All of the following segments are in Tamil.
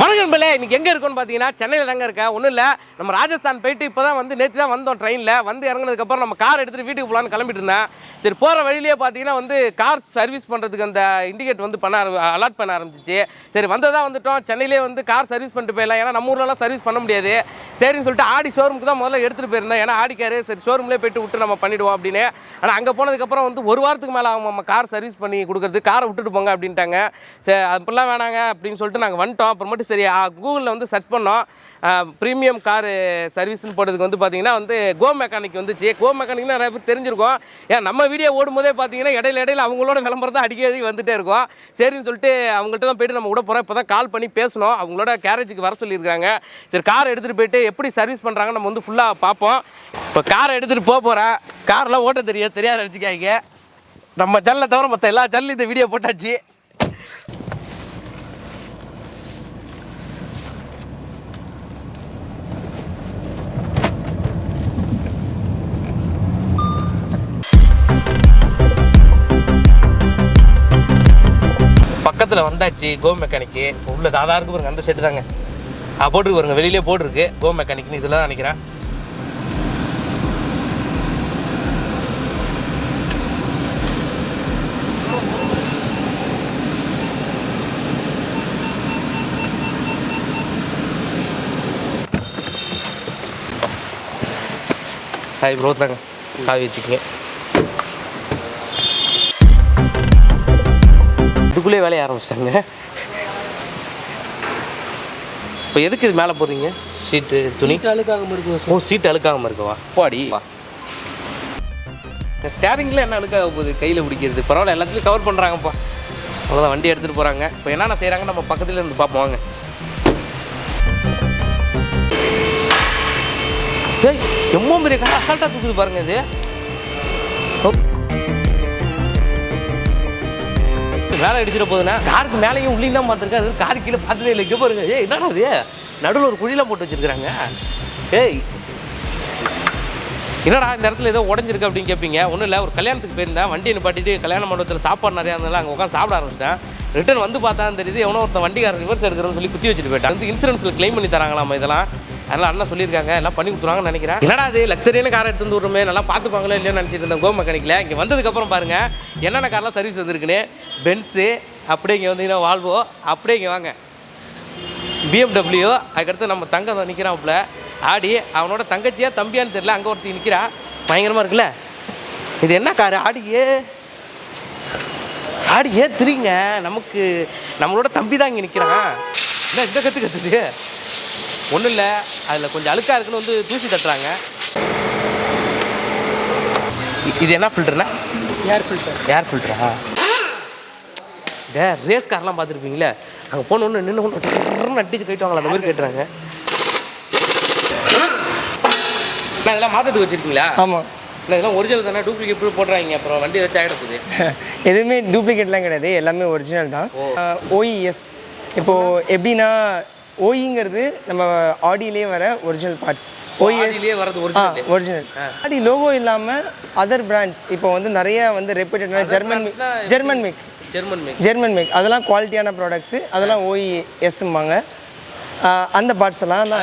வணக்கம் பிள்ளை, இன்னைக்கு எங்கே இருக்குன்னு பார்த்தீங்கன்னா சென்னையில் தாங்க இருக்கேன். ஒன்றும் இல்லை, நம்ம ராஜஸ்தான் போயிட்டு இப்போ தான் நேற்று தான் வந்தோம் ட்ரெயினில். இறங்கினதுக்கப்புறம் நம்ம கார் எடுத்துகிட்டு வீட்டுக்கு போகலான்னு கிளம்பிட்டு இருந்தேன். சரி, போகிற வழியிலே பார்த்தீங்கன்னா கார் சர்வீஸ் பண்ணுறதுக்கு அந்த இண்டிகேட் அலாட் பண்ண ஆரம்பிச்சிச்சு. சரி, வந்ததாக வந்துட்டோம். சென்னையிலே கார் சர்வீஸ் பண்ணிட்டு போயிடலாம், ஏன்னா நம்ம ஊர்லலாம் சர்வீஸ் பண்ண முடியாது. சரின்னு சொல்லிட்டு ஆடி ஷோரூமுக்கு தான் முதல்ல எடுத்துகிட்டு போயிருந்தேன். ஏன்னா ஆடி காரு சரி ஷோரூம்லேயே போய்ட்டு விட்டு நம்ம பண்ணிவிடுவோம் அப்படின்னு. ஆனால் அங்கே போனதுக்கப்புறம் ஒரு வாரத்துக்கு மேலே ஆகும் நம்ம கார் சர்வீஸ் பண்ணி கொடுக்குறது. காரை விட்டுட்டு போங்க அப்படின்ட்டாங்க. சரி, அப்படிலாம் வேணாங்க அப்படின்னு சொல்லிட்டு நாங்கள் வந்துட்டோம். அப்புறமேட்டு சரி கூகுளில் சர்ச் பண்ணோம். ப்ரீமியம் காரு சர்வீஸ்னு போட்டதுக்கு பார்த்தீங்கன்னா கோ மெக்கானிக் வந்துச்சு. கோ மெக்கானிக்னா நிறைய பேர் தெரிஞ்சிருக்கும். ஏன் நம்ம வீடியோ ஓடும்போதே பார்த்தீங்கன்னா இடையில அவங்களோட விளம்பரம் தான் அடிக்கடி வந்துகிட்டே இருக்கும். சரின்னு சொல்லிட்டு அவங்கள்ட்ட தான் போய்ட்டு நம்ம விட போகிறோம். இப்போ தான் கால் பண்ணி பேசணும். அவங்களோட கேரேஜுக்கு வர சொல்லியிருக்காங்க. சரி, காரை எடுத்துகிட்டு போய்ட்டு எப்படி சர்வீஸ் பண்ணுறாங்க நம்ம ஃபுல்லாக பார்ப்போம். இப்போ காரை எடுத்துகிட்டு போகிறேன். காரெலாம் ஓட்ட தெரியாது நினச்சிக்காங்க. நம்ம சேனலை தவிர மற்ற எல்லா சேனலும் இந்த வீடியோ போட்டாச்சு. பக்கத்தில் வந்தாச்சு கோ மெக்கானிக்கு. உள்ள தாதாருக்கு பாருங்க, அந்த செட்டு தாங்க போட்டுருக்கு பாருங்க, வெளியிலே போட்டிருக்கு கோ மெக்கானிக்னு. இதில் தான் நினைக்கிறேன். ஹாய் ப்ரோ, தாங்க சாவி வச்சுக்கங்க. இதுக்குள்ளே வேலையை ஆரம்பிச்சிட்டாங்க. இப்போ எதுக்கு இது மேலே போடுறீங்க? சீட்டு துணி அழுக்காகாமல் இருக்குவா? ஓ, சீட்டு அழுக்காகாமல் இருக்கவா? பாடி வா. ஸ்டேரிங்கில் என்ன அழுக்காக போகுது? கையில் பிடிக்கிறது பரவாயில்ல, எல்லாத்துலையும் கவர் பண்ணுறாங்கப்பா. அவ்வளோதான், வண்டி எடுத்துகிட்டு போகிறாங்க. இப்போ என்னென்ன செய்கிறாங்க நம்ம பக்கத்தில் இருந்து பார்ப்போம் வாங்க. எம்மோ பெரிய கார் அசால்ட்டாக தூக்குது பாருங்க. இது மேலே அடிச்சிட போகுதுண்ணா. காருக்கு மேலேயும் உள்ளியும் தான் பார்த்துருக்கேன். அது காரு கீழே பார்த்ததே இல்லை. இங்கே பாருங்க, என்னடா அது நடுவில் ஒரு குழியெல்லாம் போட்டு வச்சுருக்குறாங்க. என்னடா இந்த இடத்துல ஏதோ உடஞ்சிருக்கு அப்படின்னு கேட்பீங்க. ஒன்றும் இல்லை, ஒரு கல்யாணத்துக்கு போயிருந்தேன். வண்டியை நிப்பாட்டிட்டு கல்யாண மண்டபத்தில் சாப்பாடு நிறையா இருந்தாலும் அங்கே உட்காந்து சாப்பிட ஆரம்பிச்சிட்டேன். ரிட்டர்ன் பார்த்தா தெரியுது எவனோ ஒருத்தன் வண்டிக்காரர் ரிவர்ஸ் எடுக்கிறேன்னு சொல்லி குத்தி வச்சுட்டு போயிட்டான். இன்சூரன்ஸில் கிளைம் பண்ணி தராங்களாம் இதெல்லாம். அதனால் அண்ணா சொல்லியிருக்காங்க, எல்லாம் பண்ணி கொடுத்துருவாங்கன்னு நினைக்கிறேன். என்னடா அது லக்ஸரியான காரை எடுத்து விட்றோமே, நல்லா பார்த்துப்பாங்களோ இல்லையோன்னு நினச்சிட்டு இருந்தேன் கோ மெக்கானிக்கில். இங்கே வந்ததுக்கப்புறம் பாருங்கள் என்னென்ன கார்லாம் சர்வீஸ் வந்துருக்குன்னு. பென்ஸு, அப்படியே இங்கே வந்தீங்கன்னா வால்வோ, அப்படியே இங்கே வாங்க BMW. அதுக்கடுத்து நம்ம தங்க நிற்கிறாப்புல ஆடி. அவனோட தங்கச்சியா தம்பியான்னு தெரியல, அங்கே ஒருத்தர் நிற்கிறா. பயங்கரமாக இருக்குல்ல. இது என்ன காரு? ஆடியே திரிங்க. நமக்கு நம்மளோட தம்பி தான் இங்கே நிற்கிறான். என்ன இந்த கற்றுது? ஒன்றும் இல்லை, அதில் கொஞ்சம் அழுக்காக இருக்குன்னு தூசி தட்டுறாங்க. இது என்ன ஃபில்டர்னா? ஏர் ஃபில்டரா? ரேஸ் கார்லாம் பார்த்துருப்பீங்களே, அங்கே போன நின்று நட்டிச்சு போயிட்டாங்களா, அந்த மாதிரி கேட்டுறாங்க. இதெல்லாம் மாற்றத்துக்கு வச்சுருக்கீங்களா? ஆமாம். இல்லை, இதெல்லாம் ஒரிஜினல் தானே? டூப்ளிகேட் போடுறாங்க, அப்புறம் வண்டி வச்சு ஆகிட போகுது. எதுவுமே டூப்ளிகேட்லாம் கிடையாது, எல்லாமே ஒரிஜினல் தான். OES இப்போது எப்படின்னா, ஓஇங்கிறது நம்ம ஆடியிலே வர ஒரிஜினல் பார்ட்ஸ். ஓஇலே வரது ஒரிஜினல். ஆடி லோகோ இல்லாமல் அதர் பிராண்ட்ஸ் இப்போ நிறைய ரெப்யூட்டட் ஜெர்மன் மேக் அதெல்லாம் குவாலிட்டியான ப்ராடக்ட்ஸு, அதெல்லாம் OESம்பாங்க. அந்த பார்ட்ஸ் எல்லாம்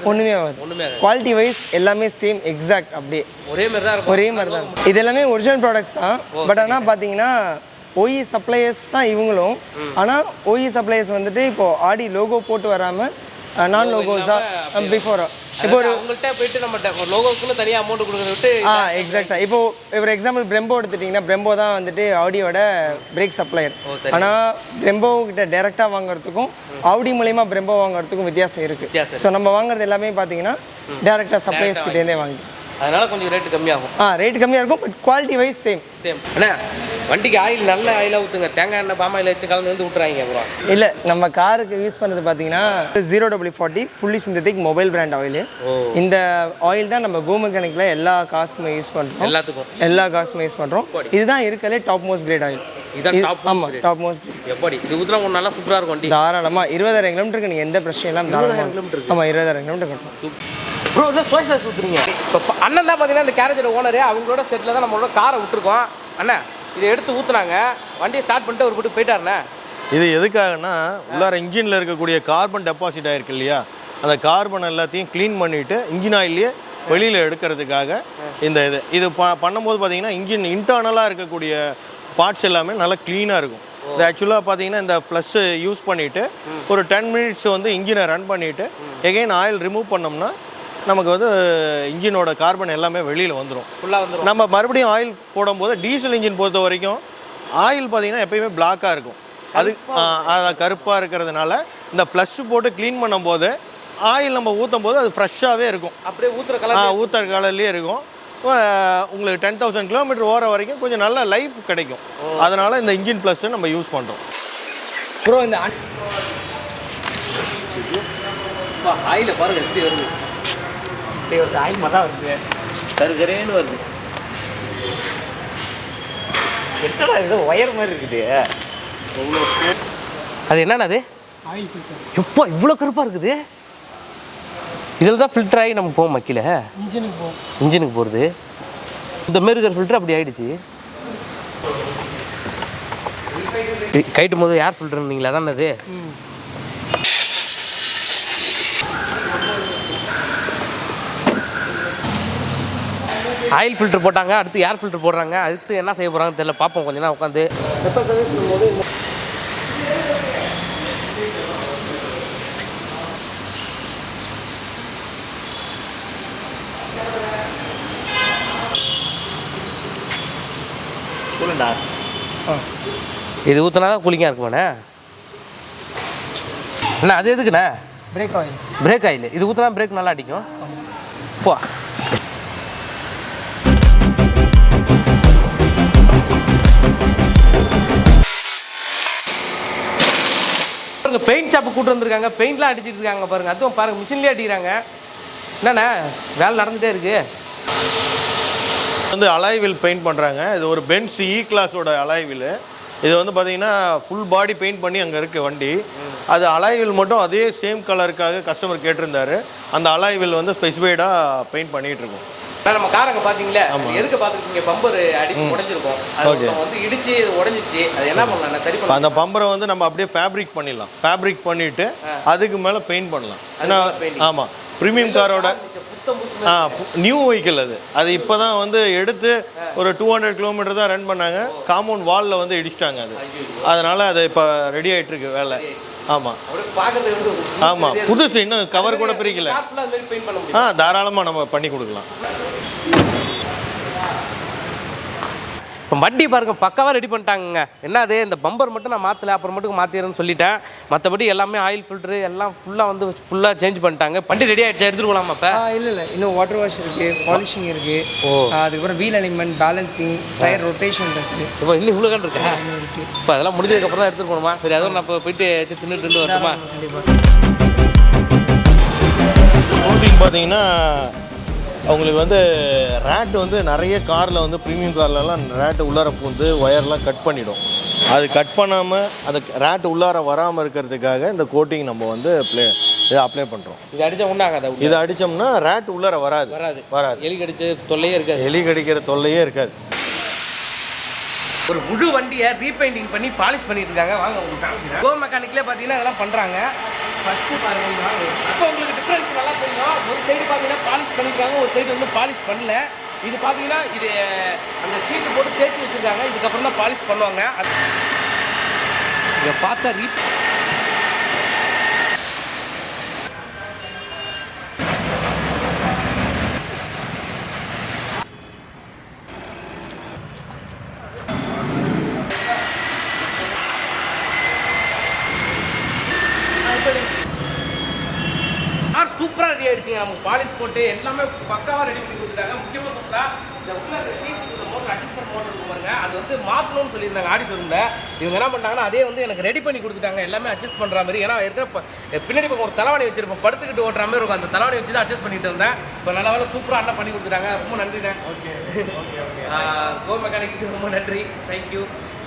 ஒன்றுமே ஆகாது. குவாலிட்டி வைஸ் எல்லாமே சேம், எக்ஸாக்ட், அப்படியே ஒரே மாதிரி தான். இது எல்லாமே ஒரிஜினல் ப்ராடக்ட்ஸ் தான். பட் ஆனால் பார்த்தீங்கன்னா OE சப்ளையர்ஸ் தான் இவங்களும். ஆனால் OE சப்ளையர்ஸ் இப்போ ஆடி லோகோ போட்டு வராமல் நான் லோகோஸ் தான் பிஃபோர். இப்போ உங்கள்கிட்ட போயிட்டு நம்ம லோகோக்குள்ள தனியாக அமௌண்ட் கொடுக்குறத விட்டு எக்ஸாக்டாக. இப்போ ஒரு எக்ஸாம்பிள் பிரம்போ எடுத்துட்டிங்கன்னா, பிரம்போ தான் ஆடியோட பிரேக் சப்ளையர். ஆனால் பிரம்போ கிட்ட டேரெக்டாக வாங்குறதுக்கும் ஆடி மூலயமா பிரம்போ வாங்குறதுக்கும் வித்தியாசம் இருக்குது. ஸோ நம்ம வாங்குறது எல்லாமே பார்த்தீங்கன்னா டேரெக்டாக சப்ளையர்ஸ் கிட்டேருந்தே வாங்கி, அதனால கொஞ்சம் ரேட்டு கம்மியாகும். ரேட்டு கம்மியாக இருக்கும், பட் குவாலிட்டி வைஸ் சேம். அண்ணா, வண்டிக்கு ஆயில் நல்ல ஆயிலாக ஊற்றுங்க. தேங்காய் எண்ணெய் பாம் ஆயில் வச்சு கலந்து விட்டுறாங்க அப்புறம். இல்லை, நம்ம காருக்கு யூஸ் பண்ணுறது பார்த்தீங்கன்னா 0W40 fully synthetic mobile brand oil. இந்த ஆயில் தான் நம்ம கோ மெக்கானிக்கில் எல்லா காஸ்க்குமே யூஸ் பண்ணுறோம். எல்லா காஸ்க்குமே யூஸ் பண்ணுறோம். இதுதான் இருக்கலே டாப் மோஸ்ட் கிரேட் ஆயில். ஆமாம், டாப் மோஸ்ட். எப்படி இது ஊற்றுனா ஒன்று நல்லா சூப்பராக இருக்கும் வண்டி. தாராளமாக 20,000 கிலோமீட்டருக்கு நீங்கள் எந்த பிரச்சனையும் இல்லாமல் தாராளமாக கிலோமீட்டர். ஆமாம், 20,000 கிலோமீட்டர் கட்டணும். ப்ரோ, இதான் சோய் சார் ஊற்றுறீங்க. இப்போ அண்ணன் தான் பார்த்தீங்கன்னா இந்த கேரேஜோட ஓனர். அவங்களோட செட்டில் தான் நம்மளோட காரை விட்டுருக்கோம். அண்ணா, இதை எடுத்து ஊற்றுனாங்க, வண்டியை ஸ்டார்ட் பண்ணிட்டு ஒரு போட்டு போயிட்டாருண்ணே. இது எதுக்காகனா உள்ளார இன்ஜினில் இருக்கக்கூடிய கார்பன் டெபாசிட் ஆகிருக்கு இல்லையா, அந்த கார்பன் எல்லாத்தையும் க்ளீன் பண்ணிவிட்டு இன்ஜின் ஆயிலே வெளியில் எடுக்கிறதுக்காக இந்த இது பண்ணும்போது பார்த்தீங்கன்னா இன்ஜின் இன்டர்னலாக இருக்கக்கூடிய பார்ட்ஸ் எல்லாமே நல்லா க்ளீனாக இருக்கும். இது ஆக்சுவலாக பார்த்தீங்கன்னா இந்த ப்ளஸ்ஸு யூஸ் பண்ணிவிட்டு ஒரு 10 மினிட்ஸ் வந்து இன்ஜினை ரன் பண்ணிவிட்டு எகெயின் ஆயில் ரிமூவ் பண்ணோம்னா நமக்கு வந்து இன்ஜினோட கார்பன் எல்லாமே வெளியில் வந்துடும். நம்ம மறுபடியும் ஆயில் போடும்போது டீசல் இன்ஜின் பொறுத்த வரைக்கும் ஆயில் பார்த்தீங்கன்னா எப்பயுமே பிளாக்காக இருக்கும். அது கருப்பாக இருக்கிறதுனால இந்த ப்ளஷ் போட்டு க்ளீன் பண்ணும்போது ஆயில் நம்ம ஊற்றும் போது அது ஃப்ரெஷ்ஷாகவே இருக்கும். அப்படியே ஊற்றுற கலர்லேயே இருக்கும். உங்களுக்கு 10,000 கிலோமீட்டர் ஓர வரைக்கும் கொஞ்சம் நல்ல லைஃப் கிடைக்கும். அதனால் இந்த இன்ஜின் ப்ளஸ்ஸை நம்ம யூஸ் பண்ணுறோம். ப்ரோ இந்த ஆயில பாருங்கள் எப்படி வருது, இப்படி ஒரு ஆயில் மாதிரி தான் வருது, கருகரேன்னு வருது. என்னடா இது ஒயர் மாதிரி இருக்குது. அது என்னன்னா அது ஆயில் ஃபில்டர். எப்போ இவ்வளோ கருப்பாக இருக்குது. இதில் தான் ஃபில்டர் ஆகி நமக்கு போகும் மக்கில இன்ஜினுக்கு போகிறது. இந்த மாரி இருக்கிற ஃபில்டர் அப்படி ஆகிடுச்சு. கைட்டும் போது ஏர் ஃபில்டர்னீங்களா தானே அது. ஆயில் ஃபில்டர் போட்டாங்க, அடுத்து ஏர் ஃபில்டர் போடுறாங்க. அடுத்து என்ன செய்ய போகிறாங்கன்னு தெரியல, பார்ப்போம் கொஞ்ச நேரம் உட்காந்து. எப்போ சர்வீஸ் பண்ணும்போது இது ஊற்றினா தான் கூலிங்காக இருக்குமாண்ணே. அண்ணா அது எதுக்குண்ணே? Brake oil. இது ஊற்றினா பிரேக் நல்லா அடிக்கும். போ பெயிண்ட் ஷாப்பு கூட்டு வந்திருக்காங்க. பெயிண்ட்லாம் அடிச்சிட்டு இருக்காங்க பாருங்க. அதுவும் பாருங்க மிஷின்லேயே அடிக்கிறாங்க. என்னண்ணே வேலை நடந்துகிட்டே இருக்கு. வந்து அலாய்வில் பெயிண்ட் பண்ணுறாங்க. இது ஒரு பென்ஸ் இ கிளாஸோட அலாய்வில். இது வந்து பார்த்தீங்கன்னா ஃபுல் பாடி பெயிண்ட் பண்ணி அங்கே இருக்குது வண்டி. அது அலாய்வில் மட்டும் அதே சேம் கலருக்காக கஸ்டமர் கேட்டிருந்தாரு. அந்த அலாய்வில் வந்து ஸ்பெசிஃபைடாக பெயிண்ட் பண்ணிகிட்டு இருக்கோம். நம்ம காரங்க பார்த்தீங்களா, எதுக்கு பார்த்துருக்கீங்க, பம்பர் அடிச்சு உடஞ்சிருக்கும். அது வந்து இடிச்சு உடஞ்சிச்சு. அது என்ன பண்ணலாம் சரி பண்ணலாம். அந்த பம்பரை வந்து நம்ம அப்படியே ஃபேப்ரிக் பண்ணிடலாம். ஃபேப்ரிக் பண்ணிவிட்டு அதுக்கு மேலே பெயிண்ட் பண்ணலாம். ஏன்னா ஆமாம் ப்ரீமியம் காரோட நியூ வெஹிக்கிள் அது இப்போ தான் வந்து எடுத்து ஒரு 200 கிலோமீட்டர் தான் ரன் பண்ணாங்க. காம்பவுண்ட் வாலில் வந்து இடிச்சிட்டாங்க. அதனால் அது இப்போ ரெடி ஆகிட்டுருக்கு வேலை. ஆமாம் ஆமாம் புதுசு, இன்னும் கவர் கூட பிரிக்கல. தாராளமாக நம்ம பண்ணி கொடுக்கலாம். இப்போ வண்டி பாருங்க பக்காவாக ரெடி பண்ணிட்டாங்க. என்ன அது இந்த பம்பர் மட்டும் நான் மாற்றலை, அப்புறம் மட்டும் மாற்றிடுறேன்னு சொல்லிட்டேன். மற்றபடி எல்லாமே ஆயில் ஃபில்ட்ரு எல்லாம் ஃபுல்லாக சேஞ்ச் பண்ணிட்டாங்க. வண்டி ரெடி ஆகிடுச்சு, எடுத்துகிட்டு போகலாமா இப்போ? இல்லை இன்னும் வாட்டர் வாஷ் இருக்குது, பாலிஷிங் இருக்குது, அதுக்கப்புறம் wheel alignment, balancing, tyre rotation இருக்குது. இப்போ இன்னும் இவ்வளோ கண்டு இருக்கா இருக்குது. இப்போ அதெல்லாம் முடிஞ்சதுக்கப்புறம் தான் எடுத்துகிட்டு போகணுமா? சரி, அதுவும் நான் இப்போ போயிட்டு தின்னுட்டு வரணுமா? கோட்டிங் பார்த்தீங்கன்னா அவங்களுக்கு வந்து ரேட் வந்து நிறைய காரில் வந்து ப்ரீமியம் கார்லலாம் ரேட்டு உள்ளார பூந்து ஒயர்லாம் கட் பண்ணிடும். அது கட் பண்ணாமல் அது ரேட் உள்ளார வராமல் இருக்கிறதுக்காக இந்த கோட்டிங் நம்ம வந்து இதை அப்ளை பண்ணுறோம். இது அடித்தா ஒன்றாகாது. இது அடித்தோம்னா ரேட் உள்ளார வராது. எலி கடிச்ச தொல்லையே இருக்காது. எலி கடிக்கிற தொல்லையே இருக்காது. ஒரு முழு வண்டியை ரீபெயிண்டிங் பண்ணி பாலிஷ் பண்ணிட்டு இருக்காங்க. வாங்க உங்களுக்கு கோ மெக்கானிக்லேயே பார்த்தீங்கன்னா இதெல்லாம் பண்ணுறாங்க. ஃபஸ்ட்டு பாருங்க, இப்போ உங்களுக்கு டிஃப்ரென்ஸ் நல்லா தெரியும். ஒரு சைடு பார்த்தீங்கன்னா பாலிஷ் பண்ணியிருக்காங்க, ஒரு சைடு வந்து பாலிஷ் பண்ணல. இது பார்த்தீங்கன்னா இது அந்த ஷீட்டு போட்டு தேய்ச்சி வச்சுருக்காங்க. இதுக்கப்புறம் தான் பாலிஷ் பண்ணுவாங்க. இதை பார்த்தா சூப்பராக ரெடி ஆகிடுச்சிங்க. நம்ம பாலிஷ் போட்டு எல்லாமே பக்காவாக ரெடி பண்ணி கொடுத்துட்டாங்க. முக்கியமாக பார்த்தா இந்த உள்ள அந்த சீட்டு மோட்டர் அட்ஜஸ்ட்மெண்ட் மோட்டர் இருக்கும் பாருங்க, அது வந்து மாற்றணும்னு சொல்லியிருந்தாங்க ஆடி ஷோரூமில். இவங்க என்ன பண்ணிட்டாங்கன்னா அதே வந்து எனக்கு ரெடி பண்ணி கொடுத்துட்டாங்க. எல்லாமே அட்ஜஸ்ட் பண்ணுற மாதிரி. ஏன்னா இருக்கிற பின்னாடி பக்கம் ஒரு தலைவாணி வச்சிருப்போம், படுத்துக்கிட்டு ஓட்டுற மாதிரி இருக்கும். அந்த தலைவாணி வச்சு தான் அட்ஜஸ்ட் பண்ணிட்டு இருந்தேன். இப்போ நல்ல வேலை சூப்பராக அண்ணா பண்ணி கொடுத்துட்டாங்க. ரொம்ப நன்றிண்ணே. ஓகே கோ மெக்கானிக்கு ரொம்ப நன்றி, தேங்க்யூ.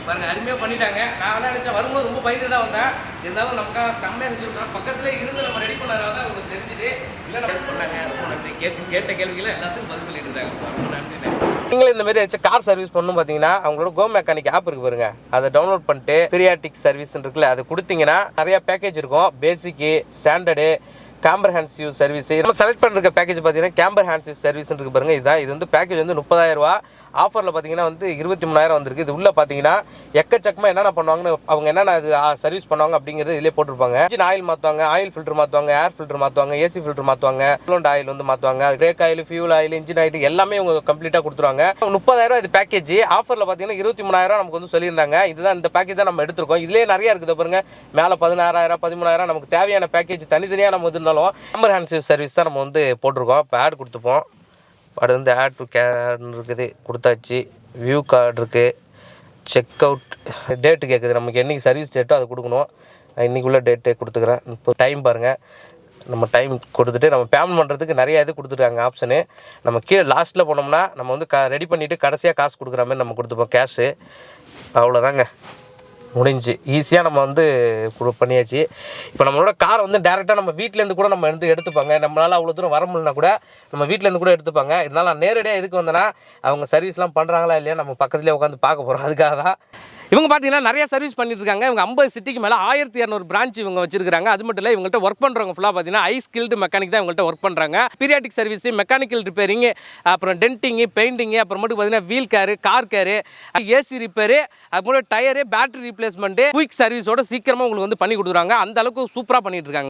பாருங்க அருமையாக பண்ணிட்டாங்க. நான் என்ன நினச்சேன், வரும்போது ரொம்ப பயந்து தான் வந்தேன். இருந்தாலும் நமக்காக செம்மையாக செஞ்சுருக்கோம். பக்கத்தில் இருந்து நம்ம ரெடி பண்ணாதான் தான் உங்களுக்கு தெரிஞ்சுட்டு இல்லை நம்ம பண்ணாங்க. ரொம்ப நன்றி. கேட்ட கேள்விகளை எல்லாத்துக்கும் பதில் சொல்லிட்டு இருந்தாங்க. ரொம்ப நன்றி. நீங்களும் இந்த மாதிரி ஏதாச்சும் கார் சர்வீஸ் பண்ணணும் பார்த்தீங்கன்னா அவங்களோட கோ மெக்கானிக் ஆப் இருக்கு பாருங்க, அதை டவுன்லோட் பண்ணிட்டு பீரியாடிக் சர்வீஸ் இருக்குல்ல, அதை கொடுத்தீங்கன்னா நிறைய பேக்கேஜ் இருக்கும். பேசிக்கு, ஸ்டாண்டர்டு, காம்ப்ரஹென்சிவ் சர்வீஸ். நம்ம செலக்ட் பண்ணிருக்க பேக்கேஜ் பார்த்தீங்கன்னா காம்ப்ரஹென்சிவ் சர்வீஸ் இருக்கு பாருங்க. இதுதான். இது வந்து பேக்கேஜ் வந்து 30,000 ரூபா. ஆஃபரில் பார்த்தீங்கன்னா வந்து 23,000 வந்திருக்கு. இது உள்ள பார்த்தீங்கன்னா எக்கச்சக்கமாக என்னென்ன பண்ணுவாங்கன்னு அவங்க என்னென்ன இது சர்வீஸ் பண்ணுவாங்க அப்படிங்கிறது இதிலே போட்டிருப்பாங்க. இன்ஜின் ஆயில் மாற்றுவாங்க, ஆயில் ஃபில்டர் மாற்றுவாங்க, ஏர் ஃபில்டர் மாற்றுவாங்க, ஏசி ஃபில்டர் மாற்றுவாங்க, ஃப்ளோண்ட் ஆயில் வந்து மாற்றுவாங்க, brake oil, fuel oil, engine oil எல்லாமே இவங்க கம்ப்ளீட்டாக கொடுத்துருவாங்க. 30,000 இது பேக்கேஜ். ஆஃபரில் பார்த்தீங்கன்னா 23,000 நமக்கு வந்து சொல்லியிருந்தாங்க. இதுதான் இந்த பேக்கேஜ் தான் நம்ம எடுத்திருக்கோம். இதுலேயே நிறைய இருக்குது பாருங்க. மேலே 16,000, 13,000 நமக்கு தேவையான பேக்கேஜ் தனித்தனியாக நம்ம இருந்தாலும் காம்ப்ரஹென்சிவ் சர்வீஸ் தான் நம்ம வந்து போட்டிருக்கோம். இப்போ ஆட் கொடுத்துப்போம். அது வந்து ஆட் டு கேர்னு இருக்குது, கொடுத்தாச்சு. வியூ கார்டு இருக்குது, செக் அவுட் டேட்டு கேட்குது, நமக்கு என்றைக்கு சர்வீஸ் டேட்டோ அதை கொடுக்கணும். நான் இன்றைக்குள்ளே டேட்டு கொடுத்துக்கிறேன். இப்போ டைம் பாருங்கள், நம்ம டைம் கொடுத்துட்டு நம்ம பேமெண்ட் பண்ணுறதுக்கு நிறைய இது கொடுத்துருக்காங்க ஆப்ஷனு. நம்ம கீழே லாஸ்ட்டில் போனோம்னா நம்ம வந்து ரெடி பண்ணிவிட்டு கடைசியாக காசு கொடுக்குற மாதிரி நம்ம கொடுத்துப்போம் கேஷு. அவ்வளோதாங்க, முடிஞ்சு ஈஸியாக நம்ம வந்து பண்ணியாச்சு. இப்போ நம்மளோட காரை வந்து டேரெக்டாக நம்ம வீட்டிலேருந்து கூட நம்ம எடுத்துப்பாங்க. நம்மளால் அவ்வளோ தூரம் வர முடியலனா கூட நம்ம வீட்டிலேருந்து கூட எடுத்துப்பாங்க. இதனால் நான் நேரடியாக எதுக்கு வந்தேன்னா அவங்க சர்வீஸ்லாம் பண்ணுறாங்களா இல்லையா நம்ம பக்கத்துலேயே உட்காந்து பார்க்க போகிறோம். அதுக்காக தான். இவங்க பார்த்தீங்கன்னா நிறைய சர்வீஸ் பண்ணிட்டு இருக்காங்க. இவங்க 50 சிட்டிக்கு மேலே 1200 பிரான்ச் இவங்க வச்சிருக்காங்க. அது மட்டும் இல்லை, இவங்கள்ட்ட ஒர்க் பண்ணுறவங்க ஃபுல்லாக பார்த்தீங்கன்னா ஹை ஸ்கில்டு மெக்கானிக் தான் இவங்கள்ட்ட ஒர்க் பண்ணுறாங்க. பீரியாடிக் சர்வீஸ், மெக்கானிக்கல் ரிப்பேரிங், அப்புறம் டென்ட்டிங்கு, பெயிண்டிங்கு, அப்புறமேட்டு பார்த்தீங்கன்னா வீல் கேரு, கார் கேரு, ஏசி ரிப்பேரு, அப்புறம் டயரு, பேட்டரி ரீப்ளேஸ்மெண்ட்டு, குயிக் சர்வீஸோட சீக்கிரமாக உங்களுக்கு வந்து பண்ணி கொடுத்துருவாங்க. அந்த அளவுக்கு சூப்பராக பண்ணிட்டு இருக்காங்க.